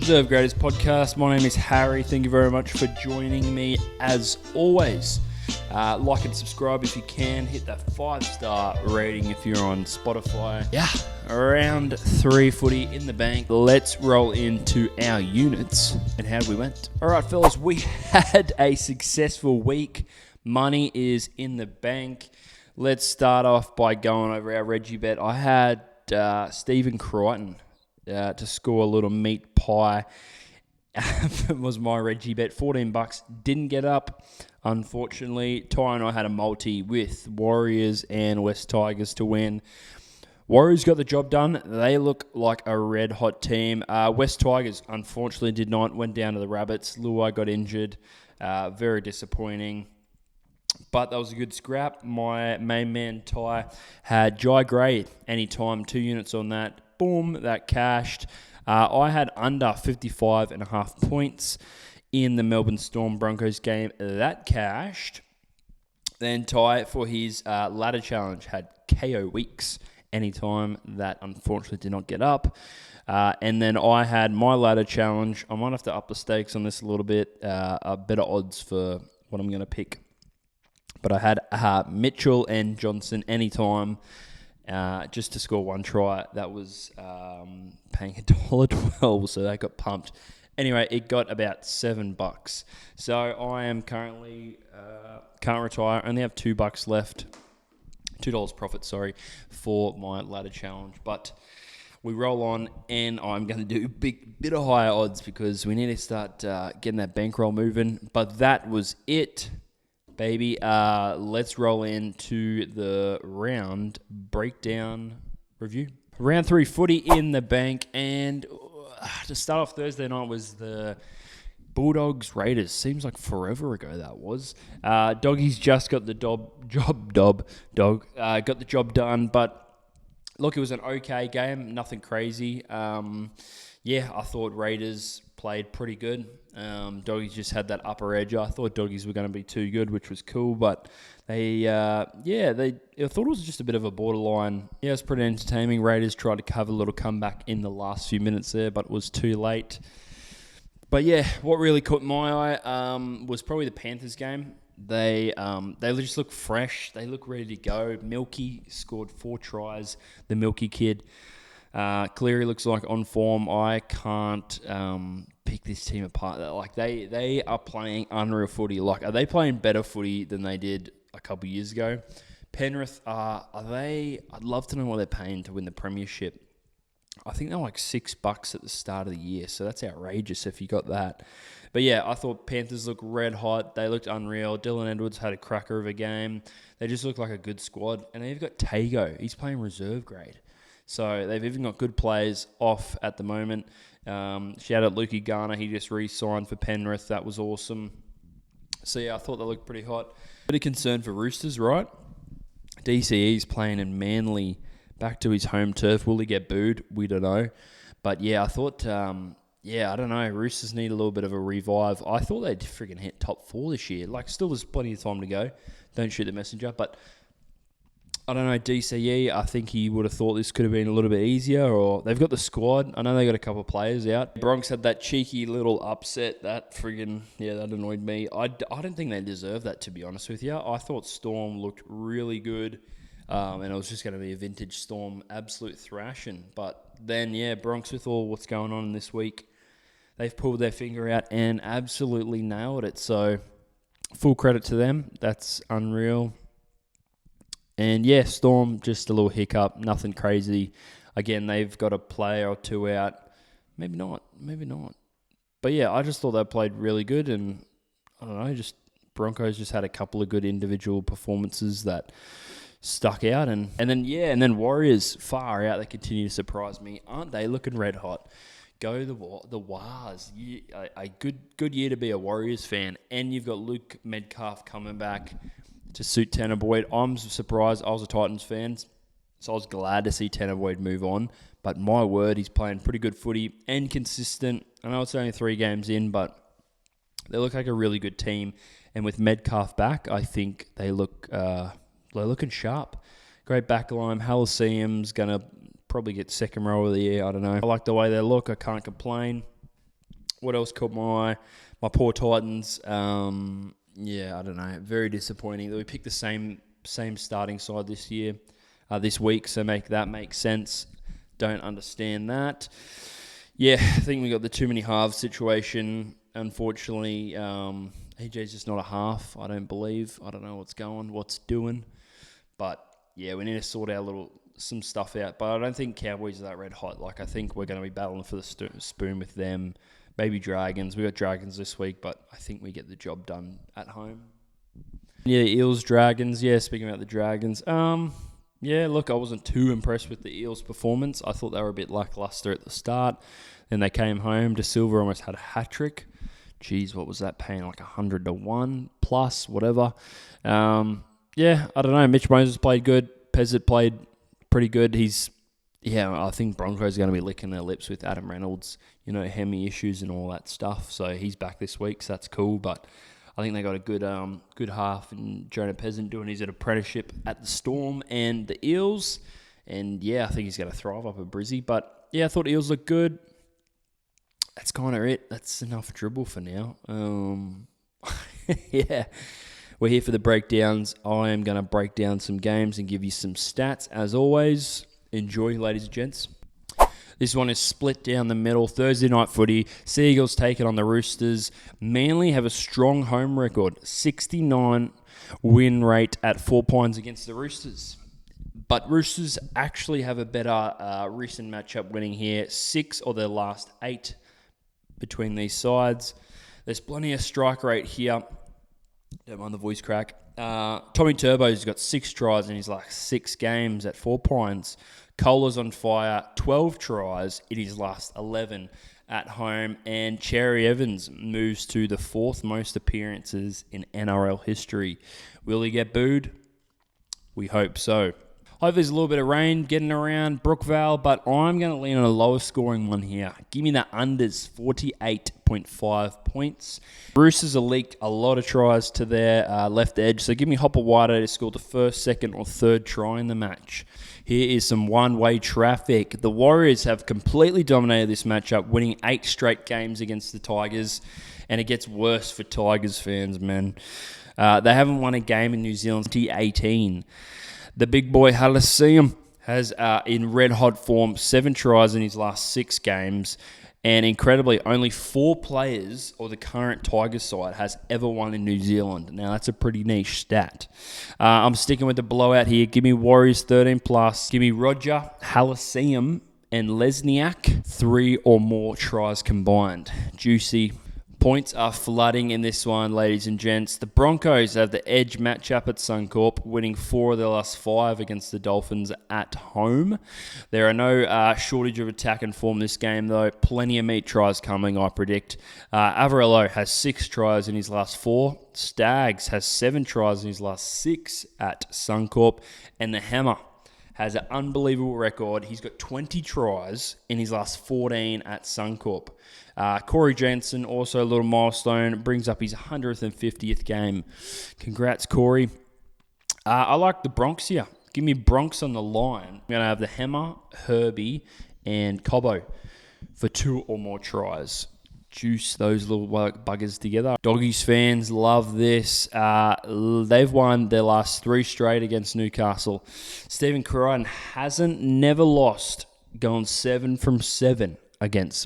Reserve Graders podcast. My name is Harry. Thank you very much for joining me as always. Like and subscribe if you can. Hit that 5-star rating if you're on Spotify. Yeah, round 3 footy in the bank. Let's roll into our units and how we went. All right, fellas, we had a successful week. Money is in the bank. Let's start off by going over our Reggie bet. I had Stephen Crichton to score a little meat pie. It was my Reggie bet. $14. Didn't get up, unfortunately. Ty and I had a multi with Warriors and West Tigers to win. Warriors got the job done. They look like a red-hot team. West Tigers, unfortunately, did not. Went down to the Rabbits. Luai got injured. Very disappointing. But that was a good scrap. My main man, Ty, had Jai Gray anytime. 2 units on that. Boom, that cashed. I had under 55.5 points in the Melbourne Storm Broncos game. That cashed. Then Ty, for his ladder challenge, had KO Weeks anytime. That unfortunately did not get up. And then I had my ladder challenge. I might have to up the stakes on this a little bit. Better odds for what I'm going to pick. But I had Mitchell and Johnson anytime just to score 1 try. That was paying $1.12, so that got pumped. Anyway, it got about $7. So I am currently, can't retire. I only have $2 left. $2 profit, for my ladder challenge. But we roll on, and I'm going to do a bit of higher odds because we need to start getting that bankroll moving. But that was it. Baby, let's roll into the round breakdown review. Round 3 footy in the bank, and to start off Thursday night was the Bulldogs Raiders. Seems like forever ago that was. Doggies just got the got the job done, but look, it was an okay game, nothing crazy. I thought Raiders played pretty good. Doggies just had that upper edge. I thought Doggies were going to be too good, which was cool, but I thought it was just a bit of a borderline. Yeah, it was pretty entertaining. Raiders tried to have a little comeback in the last few minutes there, but it was too late. But yeah, what really caught my eye was probably the Panthers game. They just look fresh. They look ready to go. Milky scored 4 tries. The Milky kid. Cleary looks like on form. I can't pick this team apart. Like they are playing unreal footy. Like, are they playing better footy than they did a couple of years ago? Penrith, are they? I'd love to know what they're paying to win the Premiership. I think they're like $6 at the start of the year, so that's outrageous if you got that. But yeah, I thought Panthers looked red hot. They looked unreal. Dylan Edwards had a cracker of a game. They just look like a good squad. And they've got Tago. He's playing reserve grade. So they've even got good players off at the moment. Shout out Lukey Garner. He just re-signed for Penrith. That was awesome. So yeah, I thought they looked pretty hot. Bit of concern for Roosters, right? DCE's playing in Manly, back to his home turf. Will he get booed? We don't know. But yeah, I thought, I don't know. Roosters need a little bit of a revive. I thought they'd friggin' hit top 4 this year. Like, still there's plenty of time to go. Don't shoot the messenger. But I don't know, DCE, I think he would have thought this could have been a little bit easier, or they've got the squad. I know they got a couple of players out. Bronx had that cheeky little upset. That that annoyed me. I don't think they deserve that, to be honest with you. I thought Storm looked really good, and it was just going to be a vintage Storm absolute thrashing. But then, Bronx, with all what's going on this week, they've pulled their finger out and absolutely nailed it. So, full credit to them. That's unreal. And yeah, Storm, just a little hiccup, nothing crazy. Again, they've got a player or 2 out. Maybe not. But yeah, I just thought they played really good, and I don't know, Broncos just had a couple of good individual performances that stuck out. And then Warriors, far out, they continue to surprise me. Aren't they looking red hot? Go the Wars. A good year to be a Warriors fan. And you've got Luke Metcalf coming back to suit Tanner Boyd. I'm surprised. I was a Titans fan, so I was glad to see Tanner Boyd move on. But my word, he's playing pretty good footy and consistent. I know it's only 3 games in, but they look like a really good team. And with Metcalf back, I think they're looking sharp. Great backline. Halcyon going to probably get second row of the year. I don't know. I like the way they look. I can't complain. What else caught my eye? My poor Titans. I don't know. Very disappointing that we picked the same starting side this week. So that make sense. Don't understand that. Yeah, I think we got the too many halves situation. Unfortunately, AJ's just not a half. I don't believe. I don't know what's doing. But yeah, we need to sort some stuff out. But I don't think Cowboys are that red hot. Like, I think we're going to be battling for the spoon with them. Maybe Dragons. We got Dragons this week, but I think we get the job done at home. Yeah, Eels, Dragons. Yeah, speaking about the Dragons. Look, I wasn't too impressed with the Eels' performance. I thought they were a bit lackluster at the start. Then they came home. De Silva almost had a hat-trick. Jeez, what was that paying? Like 100-1 plus, whatever. I don't know. Mitch Moses played good. Pezzett played pretty good. I think Broncos are going to be licking their lips with Adam Reynolds, Hemi issues and all that stuff. So he's back this week, so that's cool. But I think they got a good half in Jonah Pezzett doing his apprenticeship at the Storm and the Eels. And yeah, I think he's going to thrive up at Brizzy. But yeah, I thought Eels looked good. That's kind of it. That's enough dribble for now. Yeah. We're here for the breakdowns. I am going to break down some games and give you some stats. As always, enjoy, ladies and gents. This one is split down the middle. Thursday night footy. Seagulls take it on the Roosters. Manly have a strong home record. 69 win rate at 4 Pines against the Roosters. But Roosters actually have a better recent matchup winning here. 6 of their last 8 between these sides. There's plenty of strike rate here. Don't mind the voice crack. Tommy Turbo's got 6 tries in his last 6 games at 4 Pines. Kohler's on fire, 12 tries in his last 11 at home. And Cherry Evans moves to the 4th most appearances in NRL history. Will he get booed? We hope so. Hope there's a little bit of rain getting around Brookvale, but I'm going to lean on a lower scoring one here. Give me the unders, 48.5 points. Roosters have leaked a lot of tries to their left edge, so give me Hopper Whitehead to score the first, second, or third try in the match. Here is some one-way traffic. The Warriors have completely dominated this matchup, winning 8 straight games against the Tigers, and it gets worse for Tigers fans, man. They haven't won a game in New Zealand since 2018. The big boy Halcyon has, in red-hot form, 7 tries in his last 6 games. And incredibly, only 4 players or the current Tigers side has ever won in New Zealand. Now, that's a pretty niche stat. I'm sticking with the blowout here. Give me Warriors 13+. Give me Roger, Halcyon, and Lesniak. 3 or more tries combined. Juicy. Points are flooding in this one, ladies and gents. The Broncos have the edge matchup at Suncorp, winning 4 of their last 5 against the Dolphins at home. There are no shortage of attack and form this game, though. Plenty of meat tries coming, I predict. Avarello has 6 tries in his last 4. Staggs has 7 tries in his last 6 at Suncorp. And the Hammer has an unbelievable record. He's got 20 tries in his last 14 at Suncorp. Corey Jensen, also a little milestone, brings up his 150th game. Congrats, Corey. I like the Bronx here. Give me Bronx on the line. I'm going to have the Hammer, Herbie, and Cobbo for 2 or more tries. Juice those little buggers together. Doggies fans love this. They've won their last 3 straight against Newcastle. Stephen Crichton never lost, going 7 from 7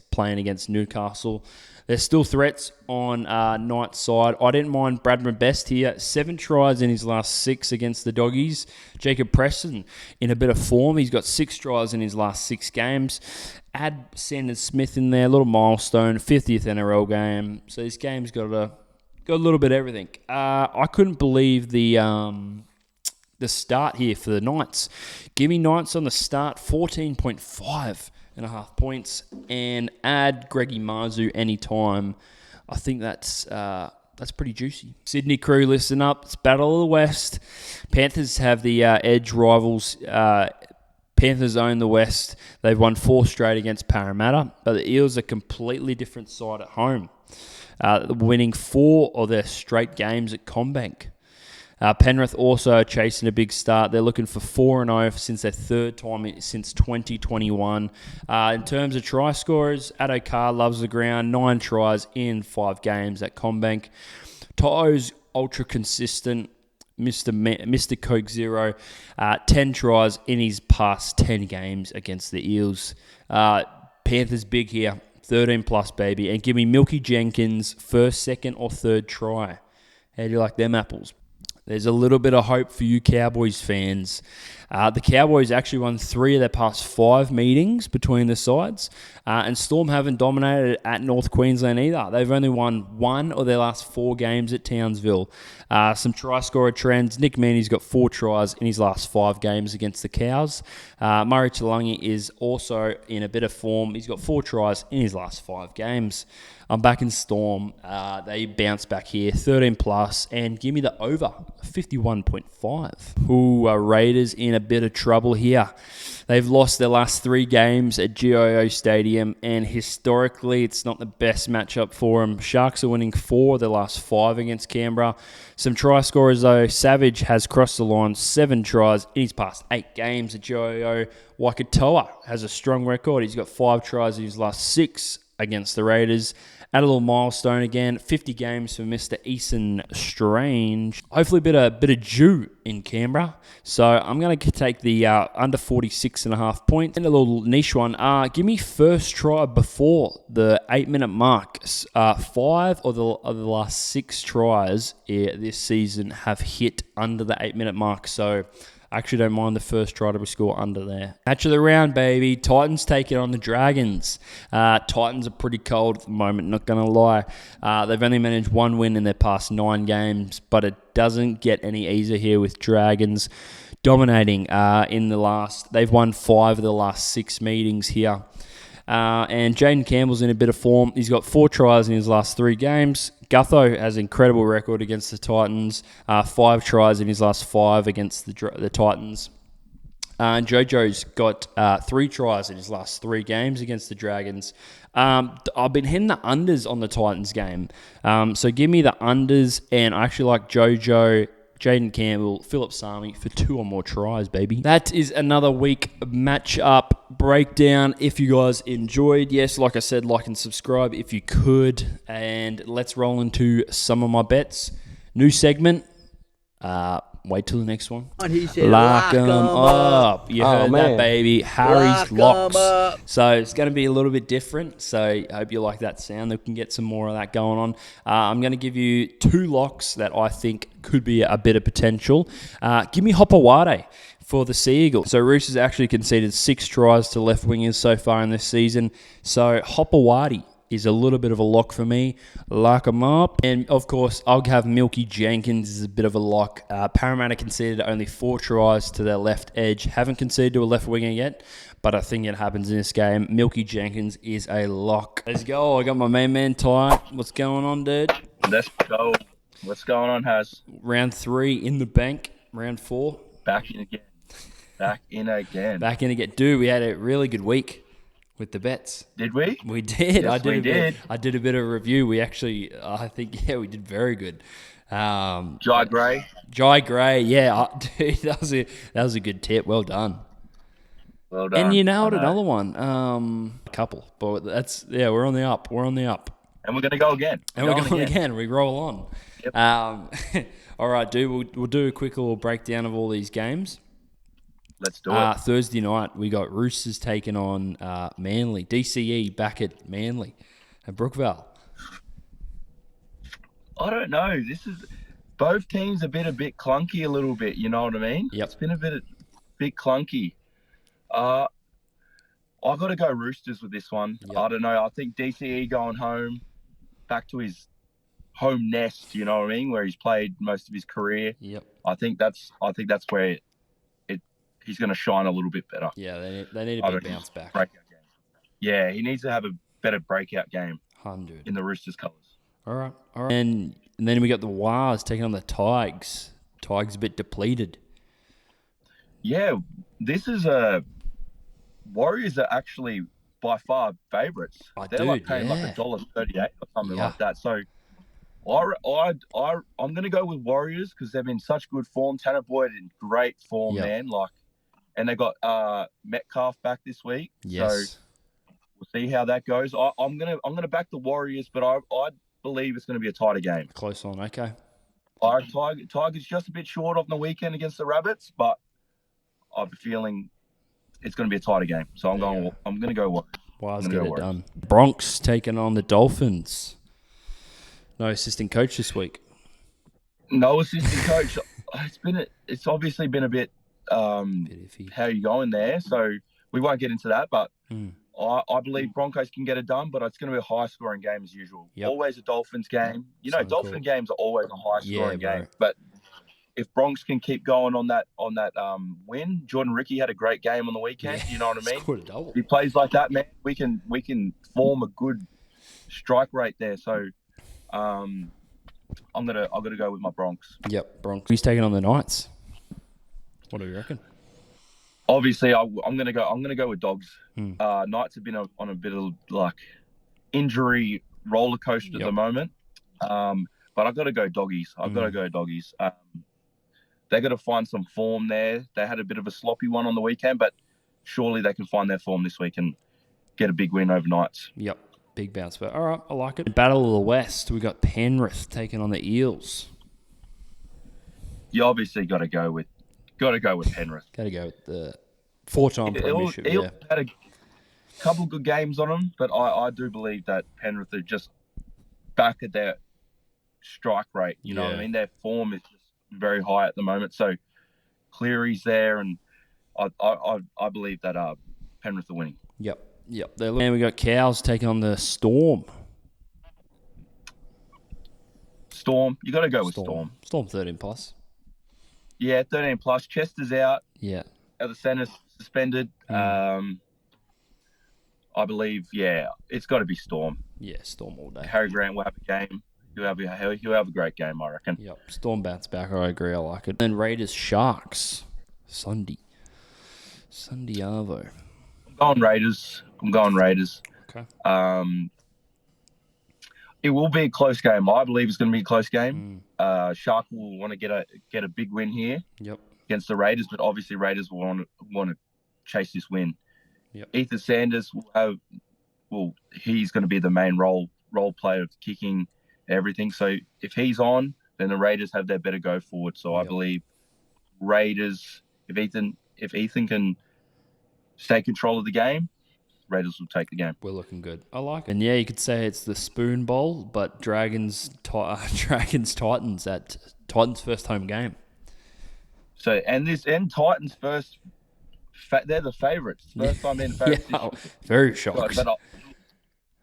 playing against Newcastle. There's still threats on Knight's side. I didn't mind Bradman Best here. 7 tries in his last 6 against the Doggies. Jacob Preston in a bit of form. He's got 6 tries in his last 6 games. Add Sanders Smith in there, a little milestone, 50th NRL game. So this game's got a little bit of everything. I couldn't believe the start here for the Knights. Give me Knights on the start, 14.5 points, and add Greggy Marzu anytime. I think that's pretty juicy. Sydney crew, listen up. It's Battle of the West. Panthers have the edge rivals. Panthers own the West. They've won 4 straight against Parramatta, but the Eels are a completely different side at home, winning 4 of their straight games at CommBank. Penrith also chasing a big start. They're looking for 4-0 since their third time since 2021. In terms of try scorers, Addo Carr loves the ground. 9 tries in 5 games at CommBank. To'o's ultra consistent. Mr. Coke Zero, 10 tries in his past 10 games against the Eels. Panthers big here, 13 plus, baby. And give me Milky Jenkins, first, second, or third try. How do you like them apples? There's a little bit of hope for you Cowboys fans. The Cowboys actually won 3 of their past 5 meetings between the sides, and Storm haven't dominated at North Queensland either. They've only won 1 of their last 4 games at Townsville. Some try scorer trends. Nick Maney's got 4 tries in his last 5 games against the Cows. Murray Talangi is also in a bit of form. He's got 4 tries in his last 5 games. I'm back in Storm. They bounce back here, 13 plus, and give me the over, 51.5. Ooh, Raiders in a bit of trouble here. They've lost their last 3 games at GIO Stadium, and historically, it's not the best matchup for them. Sharks are winning 4 of their last 5 against Canberra. Some try scorers, though. Savage has crossed the line, 7 tries in his past 8 games at GIO. Waikatoa has a strong record. He's got 5 tries in his last 6 against the Raiders. Add a little milestone again, 50 games for Mr. Eason Strange. Hopefully a bit of Jew in Canberra. So I'm going to take the under 46.5 points. And a little niche one. Give me first try before the 8-minute mark. 5 of the last 6 tries this season have hit under the 8-minute mark. So I actually don't mind the first try to be scored under there. Match of the round, baby. Titans taking on the Dragons. Titans are pretty cold at the moment, not going to lie. They've only managed 1 win in their past 9 games, but it doesn't get any easier here with Dragons dominating in the last. They've won 5 of the last 6 meetings here. And Jaden Campbell's in a bit of form. He's got 4 tries in his last 3 games. Gutho has an incredible record against the Titans. 5 tries in his last 5 against the Titans. And Jojo's got 3 tries in his last 3 games against the Dragons. I've been hitting the unders on the Titans game. So give me the unders, and I actually like Jojo, Jaden Campbell, Philip Sami for 2 or more tries, baby. That is another week match-up breakdown. If you guys enjoyed, yes, like I said, like and subscribe if you could. And let's roll into some of my bets. New segment. Wait till the next one. He said, lock 'em up. You heard that, baby. Harry's locks. So it's going to be a little bit different. So I hope you like that sound. We can get some more of that going on. I'm going to give you 2 locks that I think could be a bit of potential. Give me Hopawade for the Sea Eagles. So Roosters actually conceded 6 tries to left wingers so far in this season. So Hopawade is a little bit of a lock for me. Lock them up. And, of course, I'll have Milky Jenkins as a bit of a lock. Parramatta conceded only 4 tries to their left edge. Haven't conceded to a left winger yet, but I think it happens in this game. Milky Jenkins is a lock. Let's go. I got my main man tight. What's going on, dude? Let's go. What's going on, Haz? Round 3 in the bank. Round 4. Back in again. Back in again. Dude, we had a really good week with the bets. Did we? We did. Yes, we did. I did a bit of review. We actually, I think, we did very good. Jai Gray. Yeah, dude, that was a good tip. Well done. Well done. And you nailed another one. A couple, but we're on the up. And we're gonna go again. We're going again. We roll on. Yep. All right, dude. We'll do a quick little breakdown of all these games. Let's do it. Thursday night, we got Roosters taking on Manly. DCE back at Manly at Brookvale. I don't know. This is both teams have been a bit clunky a little bit. You know what I mean? Yep. It's been a bit clunky. I've got to go Roosters with this one. Yep. I don't know. I think DCE going home, back to his home nest. You know what I mean? Where he's played most of his career. Yep. I think that's where he's going to shine a little bit better. Yeah, they need a big bounce back. Breakout game. Yeah, he needs to have a better breakout game. 100. In the Roosters' colours. All right. And then we got the Wars taking on the Tigers. Tigers a bit depleted. Yeah, this is Warriors are actually by far favourites. They're like paying like $1.38 or something like that. So I'm going to go with Warriors because they've been such good form. Tanner Boyd in great form, Yep. man. And they got Metcalf back this week. Yes. So we'll see how that goes. I'm gonna back the Warriors, but I believe it's going to be a tighter game. Close on. Okay. Tigers just a bit short on the weekend against the Rabbits, but I have a feeling it's going to be a tighter game. So I'm going to go Warriors. Wise get it done. Bronx taking on the Dolphins. No assistant coach this week. No assistant coach. It's obviously been a bit iffy. How are you going there? So we won't get into that, but I believe Broncos can get it done, but it's going to be a high-scoring game as usual. Yep. Always a Dolphins game. Dolphin games are always a high-scoring game. But if Bronx can keep going on that win, Jordan Ricky had a great game on the weekend. Yeah, you know what I mean? Scored a double. If he plays like that, man, we can form a good strike rate there. So I'm gonna go with my Bronx. Yep, Bronx. He's taking on the Knights. What do you reckon? Obviously, I'm gonna go with Dogs. Knights have been on a bit of injury roller coaster at the moment, but I've got to go Doggies. I've got to go Doggies. They got to find some form there. They had a bit of a sloppy one on the weekend, but surely they can find their form this week and get a big win over Knights. Yep, big bounce back. All right, I like it. Battle of the West. We got Penrith taking on the Eels. You obviously got to go with Penrith. Got to go with the 4-time Premiership. Eels had a couple good games on them, but I do believe that Penrith are just back at their strike rate. You know what I mean? Their form is just very high at the moment. So Cleary's there, and I believe that Penrith are winning. Yep. And we got Cows taking on the Storm. Storm. You got to go with Storm. Storm 13 plus. Yeah, 13 plus. Chester's out. Yeah. Other center's suspended. I believe, it's got to be Storm. Yeah, Storm all day. Harry Grant will have a game. He'll have a great game, I reckon. Yep. Storm bounce back. I agree. I like it. Then Raiders Sharks. Sunday Arvo. I'm going Raiders. Okay. It will be a close game. I believe it's going to be a close game. Shark will want to get a big win here. Yep. Against the Raiders, but obviously Raiders will want to chase this win. Yep. Ethan Sanders he's going to be the main role player of kicking everything. So if he's on, then the Raiders have their better go forward. So I believe Raiders, if Ethan can stay control of the game, Raiders will take the game. We're looking good. I like it. And you could say it's the Spoon Bowl, but Dragons Titans at Titans' first home game. So and Titans first, they're the favourites. First time in favourites. Very shocked. But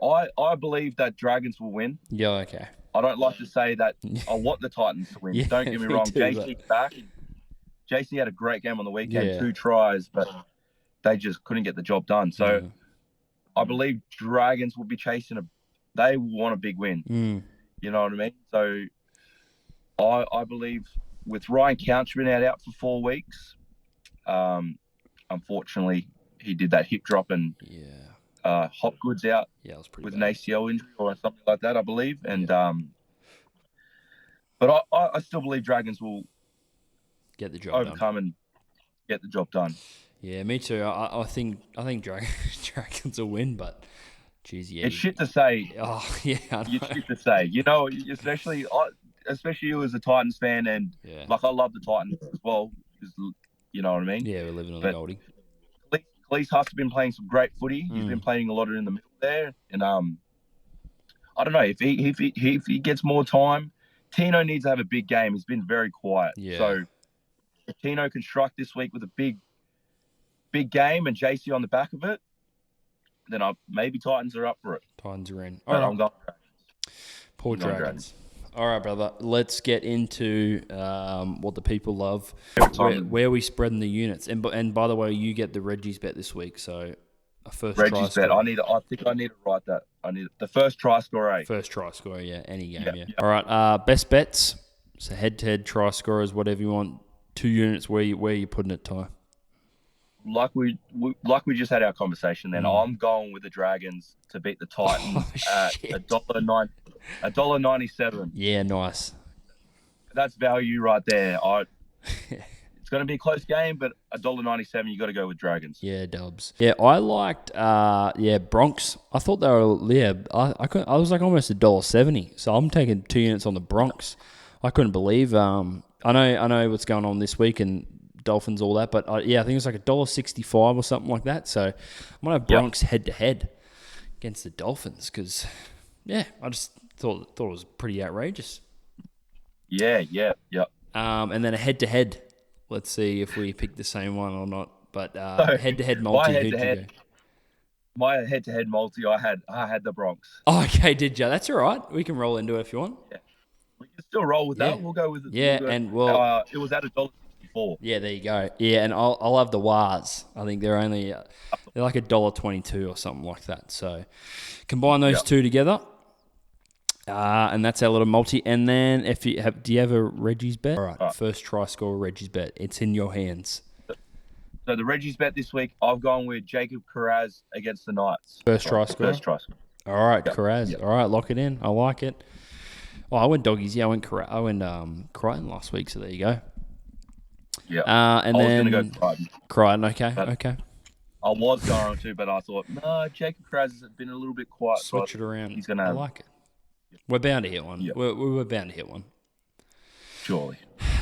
I believe that Dragons will win. Yeah, okay. I don't like to say that I want the Titans to win. Don't get me wrong. JC's back. JC had a great game on the weekend, 2 tries, but they just couldn't get the job done. So I believe Dragons will be chasing they want a big win. You know what I mean? So I believe with Ryan Country out for 4 weeks, unfortunately he did that hip drop and Hopgood's out with an ACL injury or something like that, I believe. And but I still believe Dragons will get the job overcome and get the job done. Yeah, me too. I think Dragons will win, but geez, it's shit to say. Oh yeah, it's shit to say. You know, especially you as a Titans fan, and I love the Titans as well. You know what I mean? Yeah, we're living on the Goldie. Cleese Huss has been playing some great footy. He's been playing a lot in the middle there, and I don't know if he gets more time. Tino needs to have a big game. He's been very quiet. Yeah. So if Tino can strike this week with a big game and JC on the back of it, then maybe Titans are up for it. Titans are in. But I'm going Poor Dragons. All right, brother. Let's get into what the people love. Where we spreading the units. And by the way, you get the Reggie's bet this week. So a first Reggie's bet. I think I need to write that. I need the first try scorer. First try scorer, any game, yeah. All right. Best bets. So head-to-head try scorers, whatever you want. 2 units. Where you putting it, Ty? Like we just had our conversation. Then I'm going with the Dragons to beat the Titans at $1.90. $1.97. Yeah, nice. That's value right there. It's going to be a close game, but $1.97, you got to go with Dragons. Yeah, dubs. Yeah, I liked Bronx. I thought they were I was like almost $1.70. So I'm taking 2 units on the Bronx. I couldn't believe. I know what's going on this week and Dolphins all that, but I think it was like $1.65 or something like that. So I'm gonna have Bronx head to head against the Dolphins because I just thought it was pretty outrageous. Yeah. And then a head to head. Let's see if we pick the same one or not. But head to head multi. Who'd you go? My head to head multi. I had the Bronx. Oh, okay, did you? That's all right. We can roll into it if you want. Yeah. We can still roll with that. We'll go with it. Yeah, it was at $1.64. Yeah, there you go. Yeah, and I'll have the Wars. I think they're only they're like $1.22 or something like that. So combine those two together, and that's our little multi. And then do you have a Reggie's bet? All right, first try score Reggie's bet. It's in your hands. So the Reggie's bet this week, I've gone with Jacob Carraz against the Knights. First try score. All right, Carraz. All right, lock it in. I like it. Oh, I went doggies. Yeah, I went Crichton last week. So there you go. Yeah. And I then was going to go Crichton. Okay. I was going to, but I thought, no, Jacob Carraz has been a little bit quiet. Switch it around. He's gonna I like it. We're bound to hit one. Yeah. We're bound to hit one. Surely.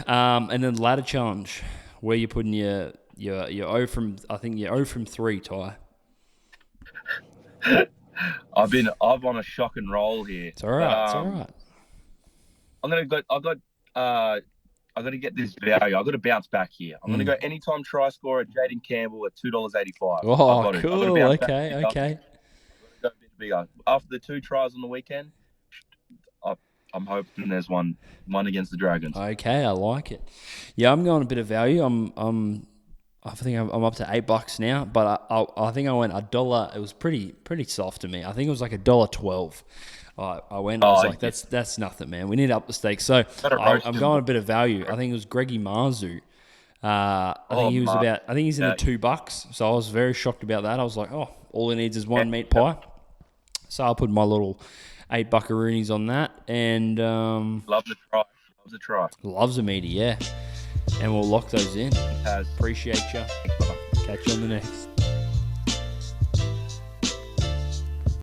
And then ladder challenge, where you're putting your 0 from 3, Ty. I'm on a shock and roll here. It's all right. I'm gonna get this value. I've got to bounce back here. I'm gonna go anytime try score at Jaden Campbell at $2.85. Oh, cool. Okay. Go a bit bigger. After the 2 tries on the weekend, I'm hoping there's one against the Dragons. Okay, I like it. Yeah, I'm going a bit of value. I think I'm up to $8 now, but I think I went $1. It was pretty soft to me. I think it was like $1.12. I went. I was like, that's nothing, man. We need to up the stakes. So I'm going a bit of value. I think it was Greggy Marzu. I think he's in the $2. So I was very shocked about that. I was like, all he needs is one meat pie. So I'll put my little $8 buckaroonies on that, and love the try. Loves a meaty, yeah. And we'll lock those in. Appreciate you. Catch you on the next.